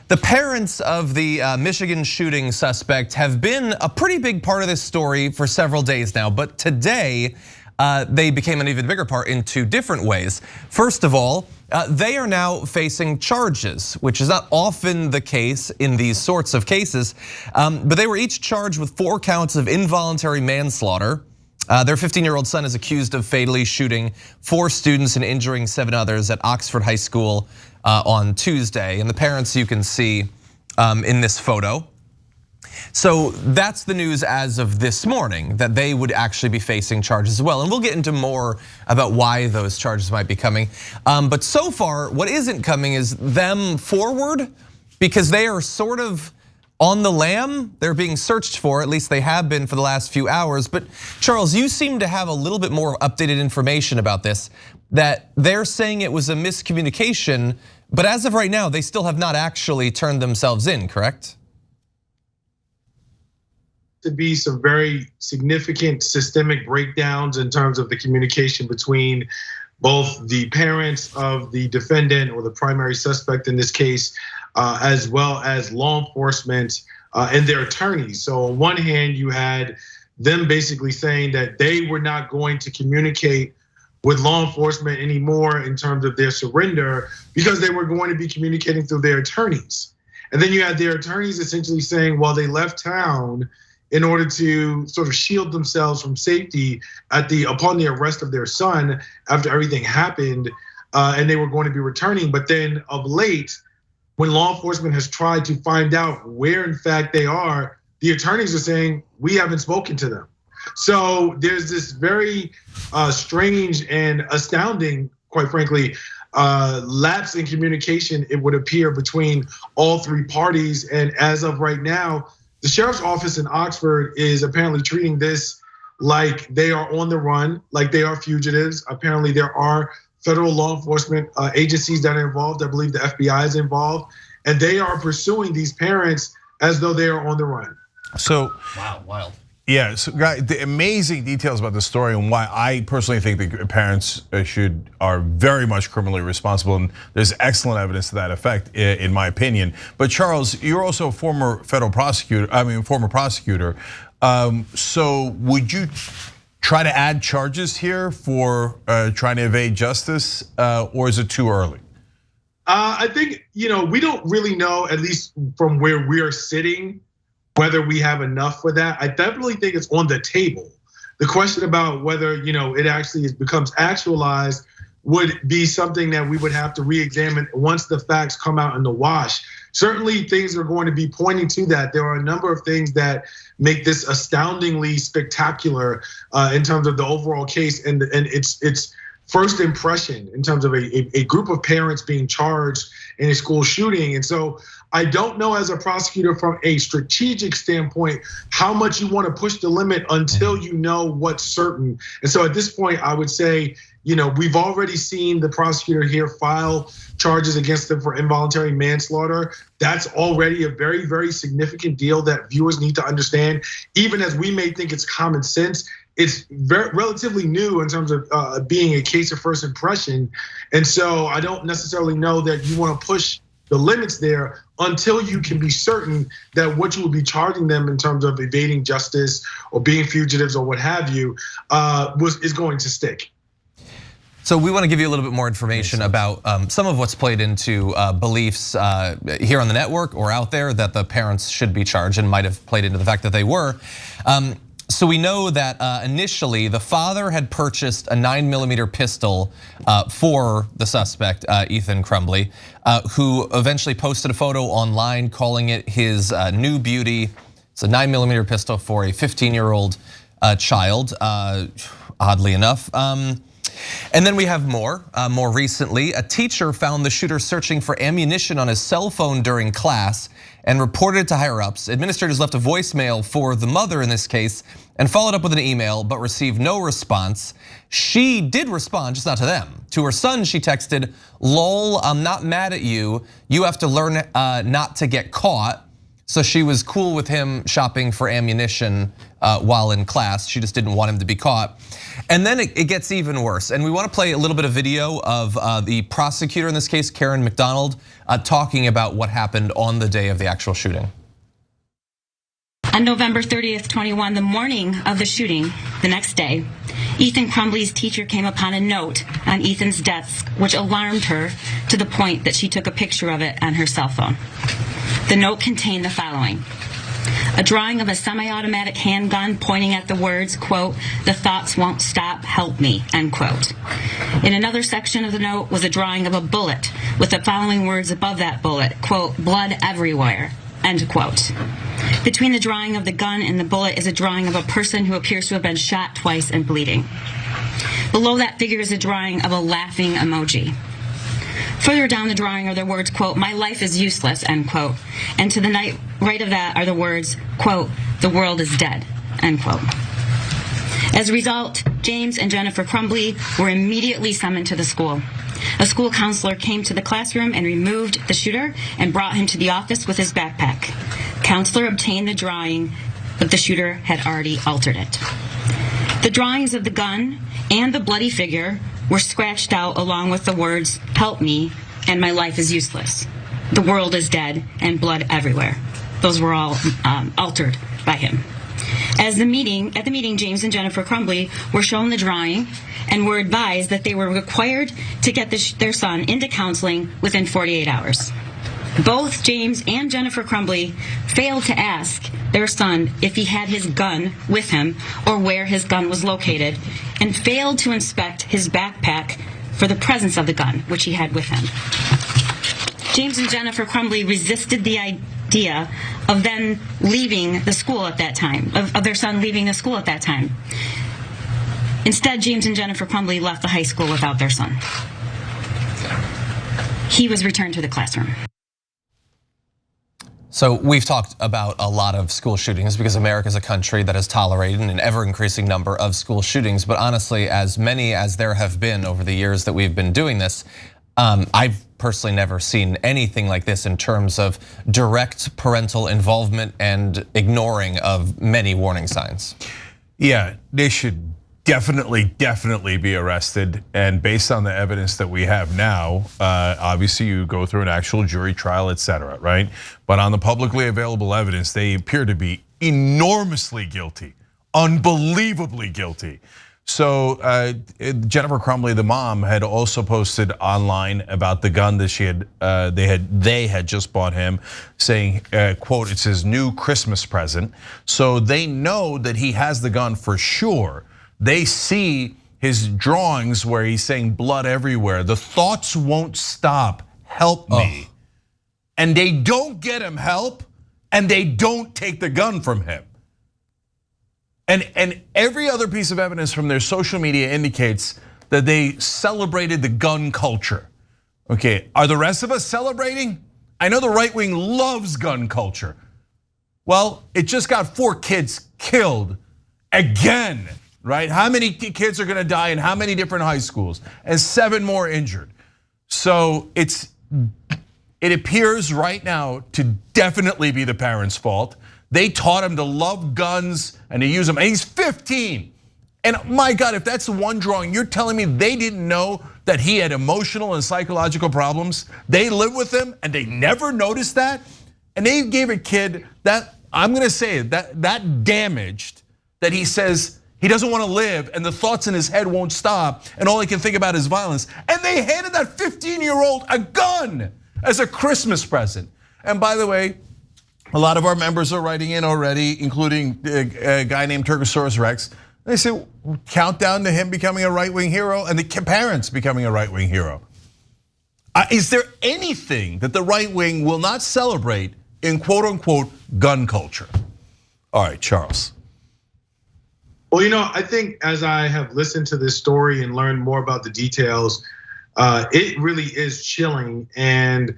The parents of the Michigan shooting suspect have been a pretty big part of this story for several days now, but today they became an even bigger part in two different ways. First of all, they are now facing charges, which is not often the case in these sorts of cases, but they were each charged with 4 counts of involuntary manslaughter. Their 15-year-old son is accused of fatally shooting 4 students and injuring 7 others at Oxford High School on Tuesday. And the parents you can see in this photo. So that's the news as of this morning, that they would actually be facing charges as well. And we'll get into more about why those charges might be coming. But so far, what isn't coming is them forward, because they are sort of on the lam. They're being searched for, at least they have been for the last few hours. But Charles, you seem to have a little bit more updated information about this, that they're saying it was a miscommunication, but as of right now, they still have not actually turned themselves in, correct? To be some very significant systemic breakdowns in terms of the communication between both the parents of the defendant or the primary suspect in this case, as well as law enforcement and their attorneys. So on one hand, you had them basically saying that they were not going to communicate with law enforcement anymore in terms of their surrender because they were going to be communicating through their attorneys. And then you had their attorneys essentially saying, well, they left town in order to sort of shield themselves from safety upon the arrest of their son after everything happened, and they were going to be returning. But then of late, when law enforcement has tried to find out where in fact they are, the attorneys are saying, we haven't spoken to them. So there's this very strange and astounding, quite frankly, lapse in communication, it would appear, between all 3 parties. And as of right now, the sheriff's office in Oxford is apparently treating this like they are on the run, like they are fugitives. Apparently there are federal law enforcement agencies that are involved. I believe the FBI is involved, and they are pursuing these parents as though they are on the run. So, wow, wild. Yeah, so guys, the amazing details about the story and why I personally think the parents are very much criminally responsible, and there's excellent evidence to that effect, in my opinion. But Charles, you're also a former former prosecutor. So would you try to add charges here for trying to evade justice, or is it too early? I think, we don't really know, at least from where we're sitting, whether we have enough for that. I definitely think it's on the table. The question about whether it actually becomes actualized would be something that we would have to re-examine once the facts come out in the wash. Certainly things are going to be pointing to that. There are a number of things that make this astoundingly spectacular in terms of the overall case and its first impression in terms of a group of parents being charged in a school shooting. And so I don't know, as a prosecutor, from a strategic standpoint, how much you want to push the limit until you know what's certain. And so at this point, I would say, we've already seen the prosecutor here file charges against them for involuntary manslaughter. That's already a very, very significant deal that viewers need to understand. Even as we may think it's common sense, it's relatively new in terms of being a case of first impression. And so I don't necessarily know that you want to push the limits there until you can be certain that what you will be charging them in terms of evading justice or being fugitives or what have you is going to stick. So we want to give you a little bit more information about some of what's played into beliefs here on the network or out there that the parents should be charged, and might have played into the fact that they were. So we know that initially the father had purchased a 9mm pistol for the suspect, Ethan Crumbley, who eventually posted a photo online calling it his new beauty. It's a 9mm pistol for a 15-year-old child, oddly enough. And then we have more recently, a teacher found the shooter searching for ammunition on his cell phone during class and reported it to higher ups. Administrators left a voicemail for the mother in this case and followed up with an email, but received no response. She did respond, just not to them. To her son, she texted, "Lol, I'm not mad at you. You have to learn not to get caught." So she was cool with him shopping for ammunition while in class. She just didn't want him to be caught. And then it gets even worse. And we want to play a little bit of video of the prosecutor in this case, Karen McDonald, talking about what happened on the day of the actual shooting. On November 30th, 21, the morning of the shooting, the next day, Ethan Crumbley's teacher came upon a note on Ethan's desk, which alarmed her to the point that she took a picture of it on her cell phone. The note contained the following: a drawing of a semi-automatic handgun pointing at the words, quote, "The thoughts won't stop, help me," end quote. In another section of the note was a drawing of a bullet with the following words above that bullet, quote, "Blood everywhere," end quote. Between the drawing of the gun and the bullet is a drawing of a person who appears to have been shot twice and bleeding. Below that figure is a drawing of a laughing emoji. Further down the drawing are the words, quote, "My life is useless," end quote. And to the right of that are the words, quote, "The world is dead," end quote. As a result, James and Jennifer Crumbley were immediately summoned to the school. A school counselor came to the classroom and removed the shooter and brought him to the office with his backpack. Counselor obtained the drawing, but the shooter had already altered it. The drawings of the gun and the bloody figure were scratched out along with the words, "Help me," and "My life is useless." "The world is dead," and "blood everywhere." Those were all altered by him. At the meeting, James and Jennifer Crumbley were shown the drawing and were advised that they were required to get their son into counseling within 48 hours. Both James and Jennifer Crumbley failed to ask their son if he had his gun with him or where his gun was located, and failed to inspect his backpack for the presence of the gun, which he had with him. James and Jennifer Crumbley resisted the idea of them leaving the school at that time, of their son leaving the school at that time. Instead, James and Jennifer Crumbley left the high school without their son. He was returned to the classroom. So we've talked about a lot of school shootings because America is a country that has tolerated an ever-increasing number of school shootings. But honestly, as many as there have been over the years that we've been doing this, I've personally never seen anything like this in terms of direct parental involvement and ignoring of many warning signs. Yeah, they should definitely be arrested. And based on the evidence that we have now, obviously you go through an actual jury trial, etc., right? But on the publicly available evidence, they appear to be enormously guilty, unbelievably guilty. So Jennifer Crumbley, the mom, had also posted online about the gun that they had just bought him, saying, quote, "It's his new Christmas present." So they know that he has the gun for sure. They see his drawings where he's saying blood everywhere. "The thoughts won't stop, help me." And they don't get him help, and they don't take the gun from him. And every other piece of evidence from their social media indicates that they celebrated the gun culture. Okay, are the rest of us celebrating? I know the right wing loves gun culture. Well, it just got 4 kids killed again, right? How many kids are gonna die in how many different high schools? And 7 more injured. So it appears right now to definitely be the parents' fault. They taught him to love guns and to use them, and he's 15. And my God, if that's the one drawing, you're telling me they didn't know that he had emotional and psychological problems? They lived with him and they never noticed that? And they gave a kid that, I'm gonna say it, that damaged, that he says he doesn't wanna live and the thoughts in his head won't stop and all he can think about is violence. And they handed that 15-year-old a gun as a Christmas present. And by the way, a lot of our members are writing in already, including a guy named Turkosaurus Rex. They say, countdown to him becoming a right-wing hero and the parents becoming a right-wing hero. Is there anything that the right wing will not celebrate in quote unquote gun culture? All right, Charles. Well, I think as I have listened to this story and learned more about the details, it really is chilling. And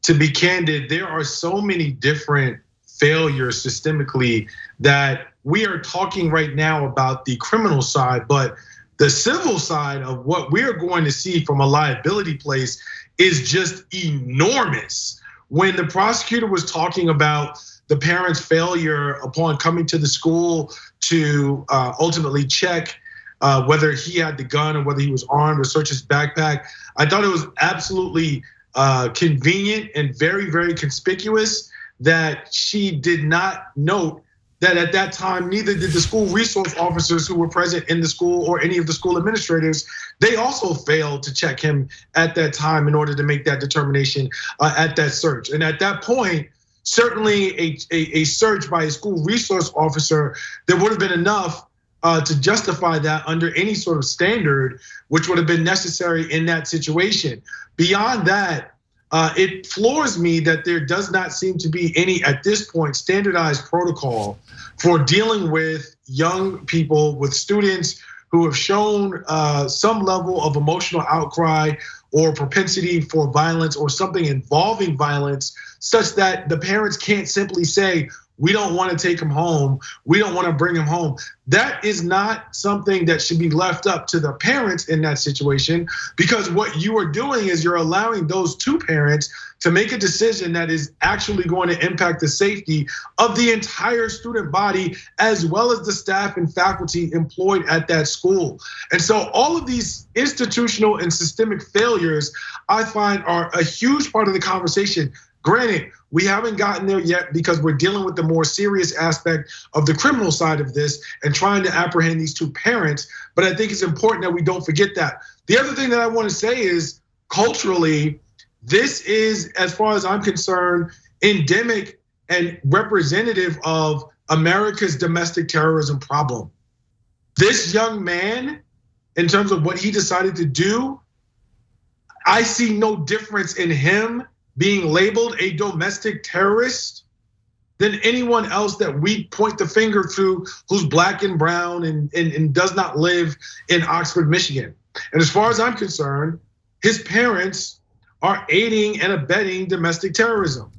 to be candid, there are so many different failures systemically that we are talking right now about the criminal side, but the civil side of what we're going to see from a liability place is just enormous. When the prosecutor was talking about the parents' failure upon coming to the school to ultimately check whether he had the gun or whether he was armed or search his backpack. I thought it was absolutely convenient and very, very conspicuous that she did not note that at that time, neither did the school resource officers who were present in the school or any of the school administrators. They also failed to check him at that time in order to make that determination at that search. And at that point, certainly a search by a school resource officer, there would have been enough to justify that under any sort of standard, which would have been necessary in that situation. Beyond that, it floors me that there does not seem to be any, at this point, standardized protocol for dealing with young people, with students who have shown some level of emotional outcry or propensity for violence or something involving violence, such that the parents can't simply say, we don't want to take him home, we don't want to bring him home. That is not something that should be left up to the parents in that situation, because what you are doing is you're allowing those two parents to make a decision that is actually going to impact the safety of the entire student body, as well as the staff and faculty employed at that school. And so all of these institutional and systemic failures, I find, are a huge part of the conversation. Granted, we haven't gotten there yet because we're dealing with the more serious aspect of the criminal side of this and trying to apprehend these two parents. But I think it's important that we don't forget that. The other thing that I want to say is, culturally, this is, as far as I'm concerned, endemic and representative of America's domestic terrorism problem. This young man, in terms of what he decided to do, I see no difference in him being labeled a domestic terrorist than anyone else that we point the finger to who's black and brown and does not live in Oxford, Michigan. And as far as I'm concerned, his parents are aiding and abetting domestic terrorism.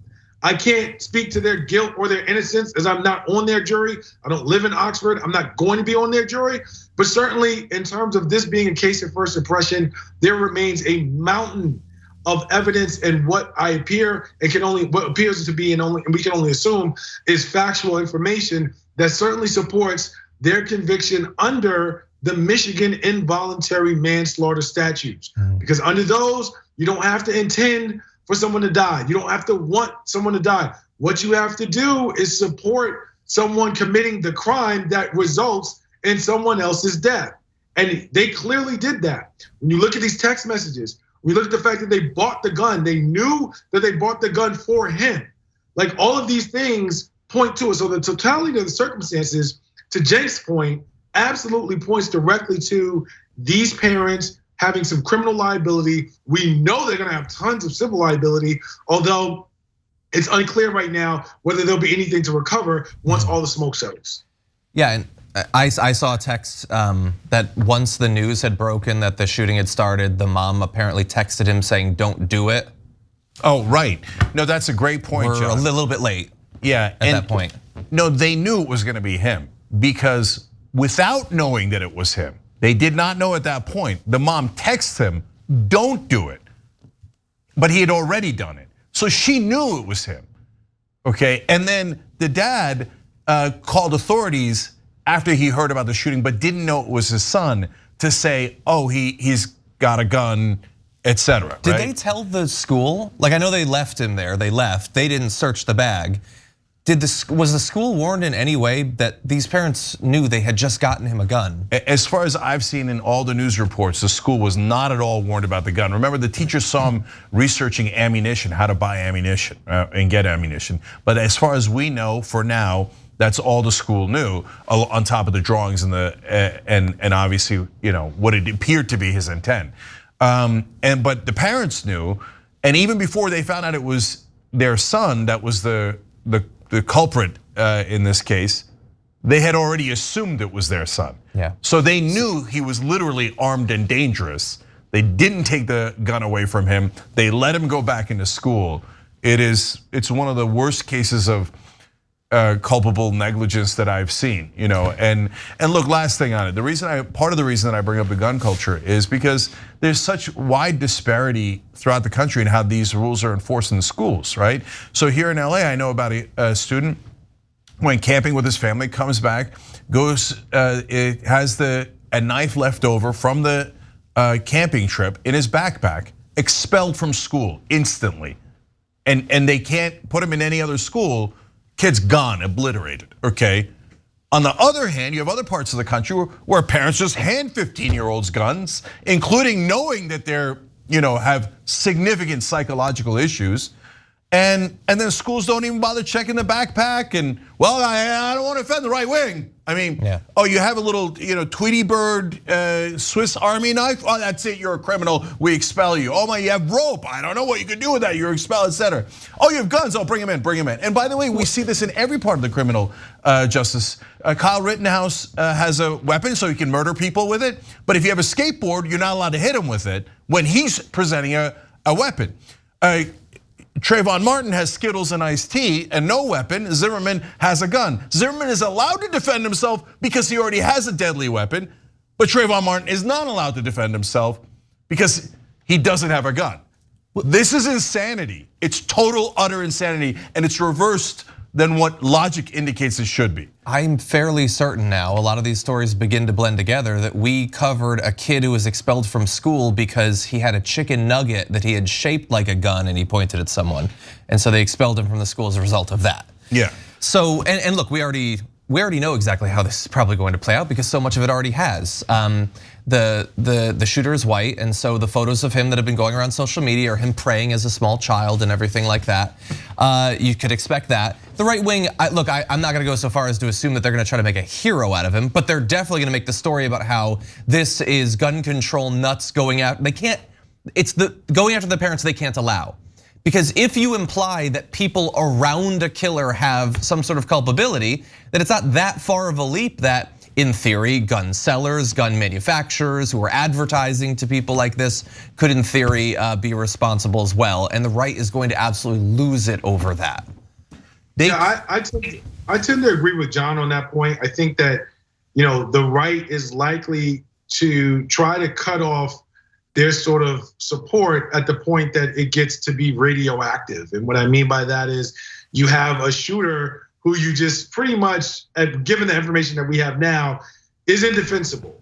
I can't speak to their guilt or their innocence, as I'm not on their jury. I don't live in Oxford. I'm not going to be on their jury. But certainly in terms of this being a case of first impression, there remains a mountain of evidence, and what appears to be, and we can only assume, is factual information that certainly supports their conviction under the Michigan involuntary manslaughter statutes. Because under those, you don't have to intend for someone to die. You don't have to want someone to die. What you have to do is support someone committing the crime that results in someone else's death. And they clearly did that. When you look at these text messages, we look at the fact that they bought the gun. They knew that they bought the gun for him. Like, all of these things point to it. So the totality of the circumstances, to Cenk's point, absolutely points directly to these parents having some criminal liability. We know they're gonna have tons of civil liability, although it's unclear right now whether there'll be anything to recover once all the smoke settles. Yeah, and I saw a text that once the news had broken that the shooting had started, the mom apparently texted him saying, "Don't do it." Oh, right. No, that's a great point, We're John. a little bit late. Yeah, at that point. No, they knew it was gonna be him, because without knowing that it was him, they did not know at that point. The mom texts him, "Don't do it." But he had already done it. So she knew it was him, okay? And then the dad called authorities after he heard about the shooting, but didn't know it was his son, to say, oh, he's got a gun, etc. Did they tell the school? Like, I know they left him there, they left, they didn't search the bag. Was the school warned in any way that these parents knew they had just gotten him a gun? As far as I've seen in all the news reports, the school was not at all warned about the gun. Remember, the teacher saw him researching ammunition, how to buy ammunition and get ammunition. But as far as we know, for now, that's all the school knew, on top of the drawings and and obviously, what it appeared to be his intent. But the parents knew, and even before they found out it was their son that was the culprit in this case, they had already assumed it was their son. Yeah. So they knew he was literally armed and dangerous. They didn't take the gun away from him. They let him go back into school. It's one of the worst cases of culpable negligence that I've seen, and look, last thing on it, part of the reason that I bring up the gun culture is because there's such wide disparity throughout the country in how these rules are enforced in the schools, right? So here in LA, I know about a student went camping with his family, comes back, it has a knife left over from the camping trip in his backpack, expelled from school instantly, and they can't put him in any other school. Kid's gone, obliterated, okay? On the other hand, you have other parts of the country where parents just hand 15-year-olds guns, including knowing that they're, have significant psychological issues. And then schools don't even bother checking the backpack. And well, I don't want to offend the right wing. I mean, oh, you have a little, Tweety Bird Swiss Army knife. Oh, that's it. You're a criminal. We expel you. Oh my, you have rope. I don't know what you could do with that. You're expelled, etc. Oh, you have guns. Oh, bring them in. Bring them in. And by the way, we see this in every part of the criminal justice. Kyle Rittenhouse has a weapon, so he can murder people with it. But if you have a skateboard, you're not allowed to hit him with it when he's presenting a weapon. Trayvon Martin has Skittles and iced tea and no weapon. Zimmerman has a gun. Zimmerman is allowed to defend himself because he already has a deadly weapon, but Trayvon Martin is not allowed to defend himself because he doesn't have a gun. This is insanity. It's total, utter insanity, and it's reversed than what logic indicates it should be. I'm fairly certain now, a lot of these stories begin to blend together, that we covered a kid who was expelled from school because he had a chicken nugget that he had shaped like a gun and he pointed at someone. And so they expelled him from the school as a result of that. Yeah. So, and look, we already know exactly how this is probably going to play out because so much of it already has. The shooter is white, and so the photos of him that have been going around social media are him praying as a small child and everything like that. You could expect that. The right wing, look, I'm not gonna go so far as to assume that they're gonna try to make a hero out of him, but they're definitely gonna make the story about how this is gun control nuts going out. It's the going after the parents they can't allow. Because if you imply that people around a killer have some sort of culpability, that it's not that far of a leap that, in theory, gun sellers, gun manufacturers who are advertising to people like this could, in theory, be responsible as well. And the right is going to absolutely lose it over that. I tend to agree with John on that point. I think that the right is likely to try to cut off their sort of support at the point that it gets to be radioactive. And what I mean by that is you have a shooter who you just pretty much, given the information that we have now, is indefensible.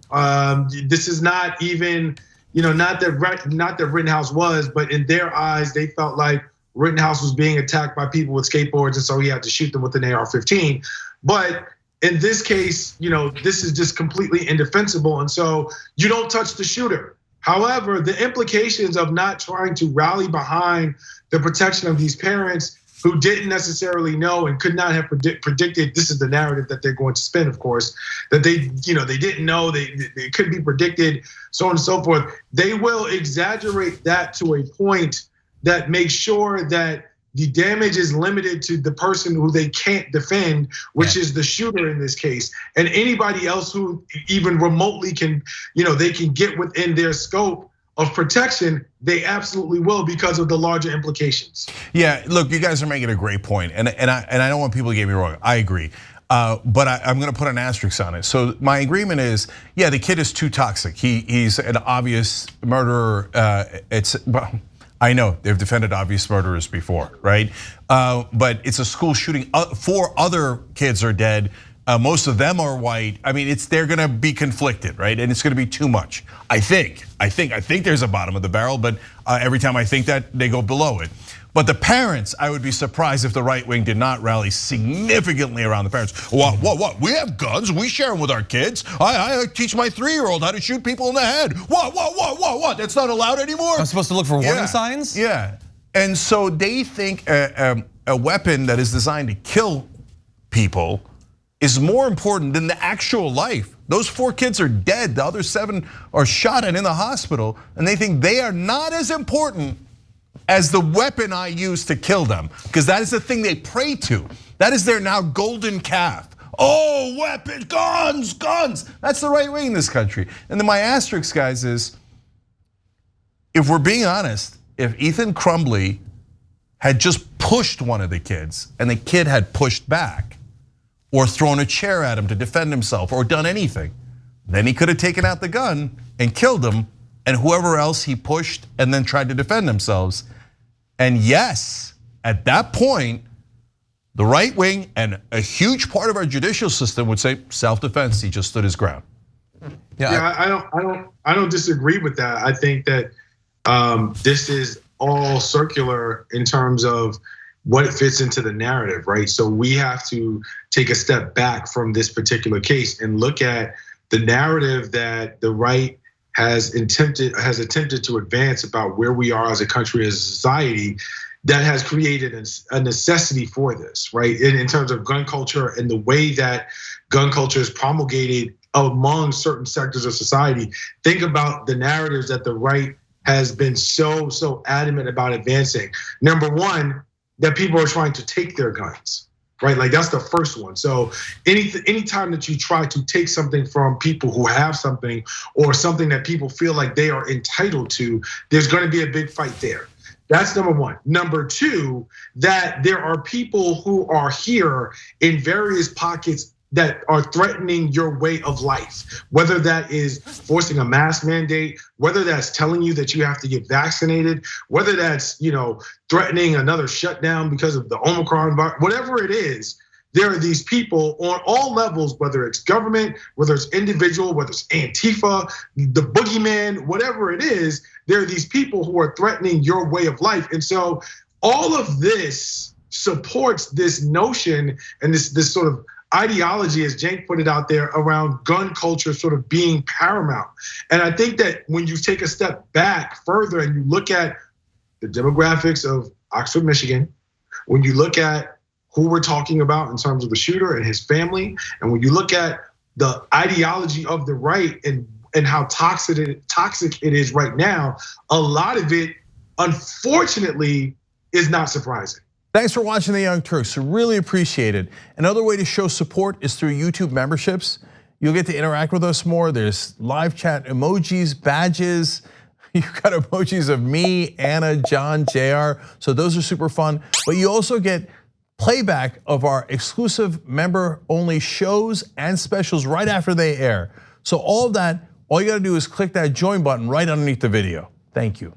This is not even, not that Rittenhouse was, but in their eyes, they felt like Rittenhouse was being attacked by people with skateboards, and so he had to shoot them with an AR-15. But in this case, this is just completely indefensible, and so you don't touch the shooter. However, the implications of not trying to rally behind the protection of these parents who didn't necessarily know and could not have predicted, this is the narrative that they're going to spin, of course, that they didn't know, they could be predicted, so on and so forth. They will exaggerate that to a point that makes sure that the damage is limited to the person who they can't defend, which is the shooter in this case. And anybody else who even remotely can, they can get within their scope of protection, they absolutely will because of the larger implications. Yeah, look, you guys are making a great point, and I don't want people to get me wrong. I agree, but I'm going to put an asterisk on it. So my agreement is, yeah, the kid is too toxic. He's an obvious murderer. I know they've defended obvious murderers before, right? But it's a school shooting. 4 other kids are dead. Most of them are white. I mean, they're gonna be conflicted, right? And it's gonna be too much. I think there's a bottom of the barrel, but every time I think that, they go below it. But the parents, I would be surprised if the right wing did not rally significantly around the parents. What? We have guns, we share them with our kids. I teach my 3-year-old how to shoot people in the head. What? That's not allowed anymore? I'm supposed to look for warning signs? Yeah, and so they think a weapon that is designed to kill people is more important than the actual life. Those 4 kids are dead, the other 7 are shot and in the hospital, and they think they are not as important as the weapon I use to kill them, because that is the thing they pray to. That is their now golden calf. Oh, weapons, guns. That's the right wing in this country. And then my asterisk, guys, is if we're being honest, if Ethan Crumbley had just pushed one of the kids and the kid had pushed back, or thrown a chair at him to defend himself or done anything. Then he could have taken out the gun and killed him and whoever else he pushed and then tried to defend themselves. And yes, at that point, the right wing and a huge part of our judicial system would say self-defense, he just stood his ground. Yeah, I don't disagree with that. I think that this is all circular in terms of what it fits into the narrative, right? So we have to take a step back from this particular case and look at the narrative that the right has attempted to advance about where we are as a country, as a society, that has created a necessity for this, right? In terms of gun culture and the way that gun culture is promulgated among certain sectors of society. Think about the narratives that the right has been so adamant about advancing. Number one, that people are trying to take their guns, right? Like that's the first one. So anytime that you try to take something from people who have something or something that people feel like they are entitled to, there's gonna be a big fight there. That's number one. Number two, that there are people who are here in various pockets that are threatening your way of life, whether that is forcing a mask mandate, whether that's telling you that you have to get vaccinated, whether that's threatening another shutdown because of the Omicron virus, whatever it is, there are these people on all levels, whether it's government, whether it's individual, whether it's Antifa, the boogeyman, whatever it is, there are these people who are threatening your way of life. And so all of this supports this notion and this sort of ideology, as Cenk put it out there, around gun culture sort of being paramount. And I think that when you take a step back further and you look at the demographics of Oxford, Michigan, when you look at who we're talking about in terms of the shooter and his family, and when you look at the ideology of the right and how toxic it is right now, a lot of it, unfortunately, is not surprising. Thanks for watching The Young Turks, really appreciate it. Another way to show support is through YouTube memberships. You'll get to interact with us more. There's live chat emojis, badges. You've got emojis of me, Anna, John, JR, so those are super fun. But you also get playback of our exclusive member-only shows and specials right after they air. So all of that, all you gotta do is click that join button right underneath the video. Thank you.